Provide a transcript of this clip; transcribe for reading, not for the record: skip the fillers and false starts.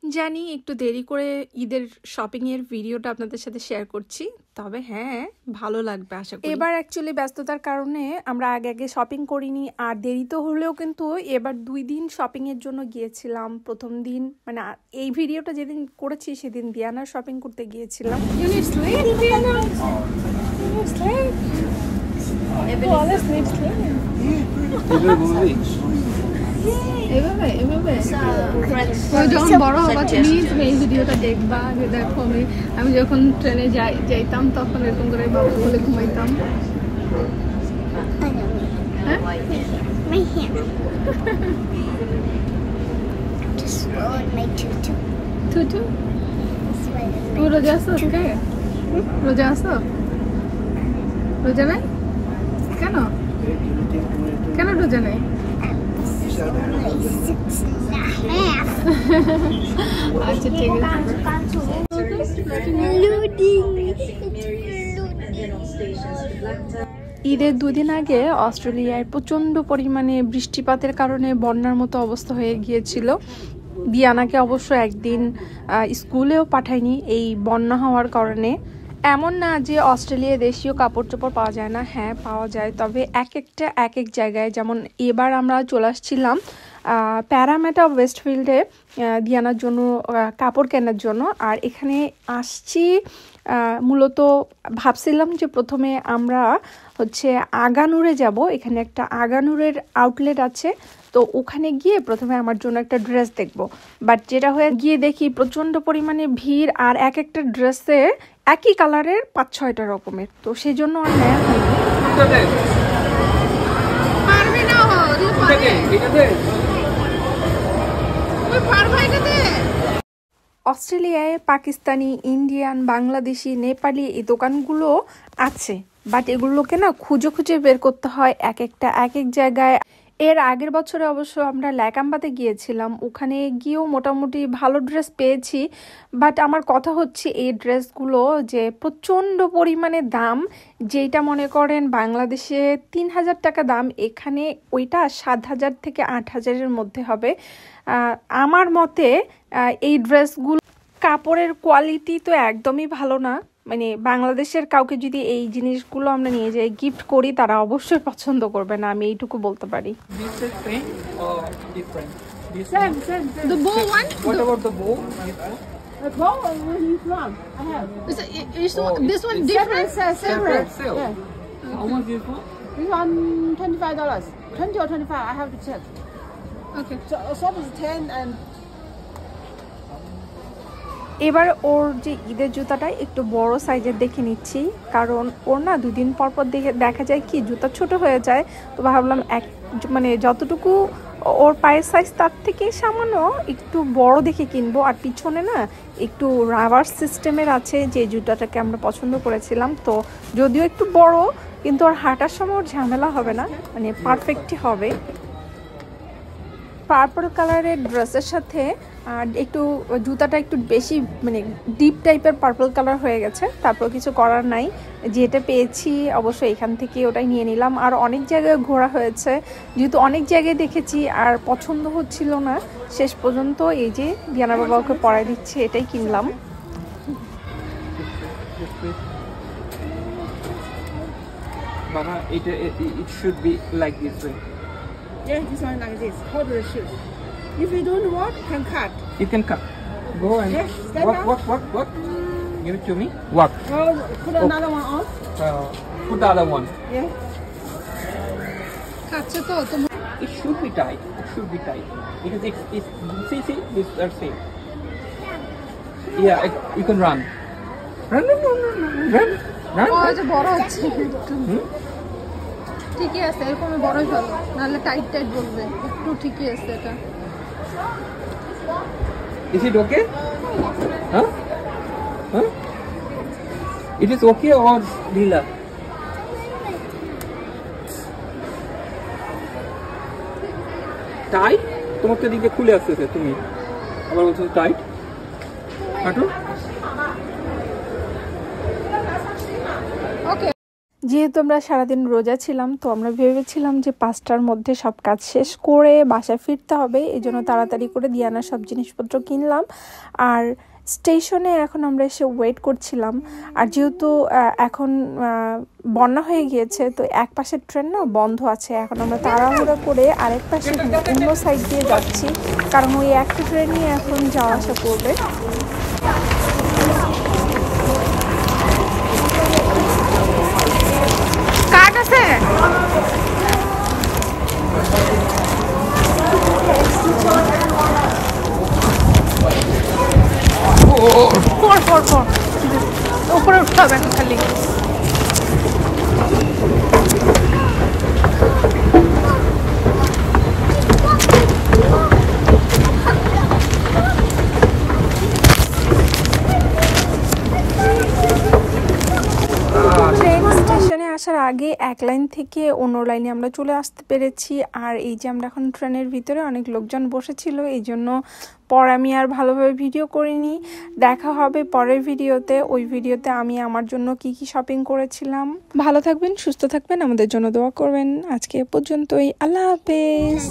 জানি একটু দেরি করে ঈদের শপিংয়ের ভিডিওটা আপনাদের সাথে শেয়ার করছি, তবে হ্যাঁ ভালো লাগবে আশা করি। এবার অ্যাকচুয়ালি ব্যস্ততার কারণে আমরা আগে শপিং করিনি, আর দেরি তো হলেও কিন্তু এবার 2 দিন শপিংয়ের জন্য গিয়েছিলাম। প্রথম দিন মানে এই ভিডিওটা যেদিন করেছি সেদিন দিয়ানার শপিং করতে গিয়েছিলাম। যখন বড় হবা তুমি এই ভিডিওটা দেখবা যে দেখো আমি যখন ট্রেনে যাইতাম তখন এরকম করে বাবা বলে ঘুমাইতাম। রোজা আছো? রোজা আছো? রোজা নাই কেন? কেন রোজা নেই? আচ্ছা ঠিক আছে। ঈদের 2 দিন আগে অস্ট্রেলিয়ায় প্রচন্ড পরিমাণে বৃষ্টিপাতের কারণে বন্যার মতো অবস্থা হয়ে গিয়েছিল। দিয়ানাকে অবশ্য একদিন স্কুলেও পাঠায়নি এই বন্যা হওয়ার কারণে। এমন না যে অস্ট্রেলিয়ায় দেশীয় কাপড় চোপড় পাওয়া যায় না, হ্যাঁ পাওয়া যায়, তবে এক এক জায়গায়। যেমন এবার আমরা চলে আসছিলাম প্যারামেটা ওয়েস্টফিল্ডে দিয়ানার জন্য কাপড় কেনার জন্য। আর এখানে আসছি মূলত ভাবছিলাম যে প্রথমে আমরা হচ্ছে আগানুরে যাব। এখানে একটা আগানুরের আউটলেট আছে, তো ওখানে গিয়ে প্রথমে আমার জন্য একটা ড্রেস দেখব। বাট যেটা হয়ে গিয়ে দেখি প্রচণ্ড পরিমাণে ভিড়, আর এক একটা ড্রেসে একই কালারের 5-6টা রকমের, তো সেই জন্য আর নেওয়া হয়নি। অস্ট্রেলিয়ায় পাকিস্তানি, ইন্ডিয়ান, বাংলাদেশি, নেপালি এই দোকানগুলো আছে, বাট এগুলোকে না খুঁজে খুঁজে বের করতে হয় এক এক জায়গায়। এর আগের বছরে অবশ্য আমরা ল্যাকাম্বাতে গিয়েছিলাম, ওখানে গিয়েও মোটামুটি ভালো ড্রেস পেয়েছি। বাট আমার কথা হচ্ছে এই ড্রেসগুলো যে প্রচণ্ড পরিমাণে দাম, যেটা মনে করেন বাংলাদেশে 3000 টাকা দাম, এখানে ওইটা 7000 থেকে 8000-এর মধ্যে হবে। আমার মতে এই ড্রেসগুলো কাপড়ের কোয়ালিটি তো একদমই ভালো না। মানে বাংলাদেশের কাউকে যদি এই জিনিসগুলো আমরা নিয়ে যাই গিফট করি, তারা অবশ্যই পছন্দ করবে না, আমি এইটুকু বলতে পারি। The bow one? What about the bow? The bow is one. I have. This one different? Separate sale. Yeah. How much is one? This one $25. 20 or 25, I have to check. Okay. So some is 10 and এবার ওর যে ঈদের জুতাটা একটু বড় সাইজের দেখে নিচ্ছি, কারণ ওর না 2 দিন পর দেখা যায় কি জুতা ছোট হয়ে যায়। তো ভাবলাম মানে যতটুকু ওর পায়ের সাইজ তার থেকে সামান্য একটু বড় দেখে কিনবো। আর পিছনে না একটু রাবার সিস্টেমের আছে, যে জুতাটাকে আমরা পছন্দ করেছিলাম। তো যদিও একটু বড়, কিন্তু ওর হাঁটার সময় ওর ঝামেলা হবে না, মানে পারফেক্টই হবে। পার্পল কালারের ড্রেসের সাথে আর একটু জুতাটা একটু বেশি মানে ডিপ টাইপের পার্পল কালার হয়ে গেছে, তারপর কিছু করার নাই, যেটা পেয়েছি অবশ্যই এখান থেকে ওটাই নিয়ে নিলাম। আর অনেক জায়গায় ঘোরা হয়েছে, যেহেতু অনেক জায়গায় দেখেছি আর পছন্দ হচ্ছিল না, শেষ পর্যন্ত এই যে দিয়ানা বাবা ওকে পরাই দিচ্ছে, এটাই কিনলাম। Mama, it should be like this way. yeah, this one like this. Hold the shoes. If you don't want, you can cut. You can cut. Go and Yes, stand walk, up. walk. Give it to me. Walk. Or put another one on. Put the other one. Yeah. আচ্ছা, তো It should be tight. It should be tight. Because it's see, this are same. Yeah, you can run. Run. বড় হচ্ছে ঠিকই আছে, এরকম বড়ই ভালো, নাহলে টাইট বলবে। একটু ঠিকই আছে এটা। Is it okay? Huh? It is okay or ঢিলা? টাইট? তোমার তো দিকে খুলে আসছে, তুমি আবার বলছো টাইট। হাঁটো। ওকে, যেহেতু আমরা সারাদিন রোজা ছিলাম, তো আমরা ভেবেছিলাম যে 5টার মধ্যে সব কাজ শেষ করে বাসায় ফিরতে হবে, এই জন্য তাড়াতাড়ি করে দিয়ানার সব জিনিসপত্র কিনলাম। আর স্টেশনে এখন আমরা এসে ওয়েট করছিলাম। আর যেহেতু এখন বন্যা হয়ে গিয়েছে, তো এক পাশের ট্রেন না বন্ধ আছে। এখন আমরা তাড়াহুড়ো করে আরেক পাশে অন্য সাইড দিয়ে যাচ্ছি, কারণ ওই একটা ট্রেনই এখন যাওয়া আসা করবে। কার্ড আছে? উপরে উঠতে হবে খালি। আসার আগে এক লাইন থেকে অন্য লাইনে আমরা চলে আসতে পেরেছি। আর এই যে আমরা এখন ট্রেনের ভিতরে, অনেক লোকজন বসেছিল, এই জন্য পর আমি আর ভালোভাবে ভিডিও করিনি। দেখা হবে পরের ভিডিওতে। ওই ভিডিওতে আমি আমার জন্য কি কি শপিং করেছিলাম। ভালো থাকবেন, সুস্থ থাকবেন, আমাদের জন্য দোয়া করবেন। আজকে এ পর্যন্তই, আল্লাহ হাফেজ।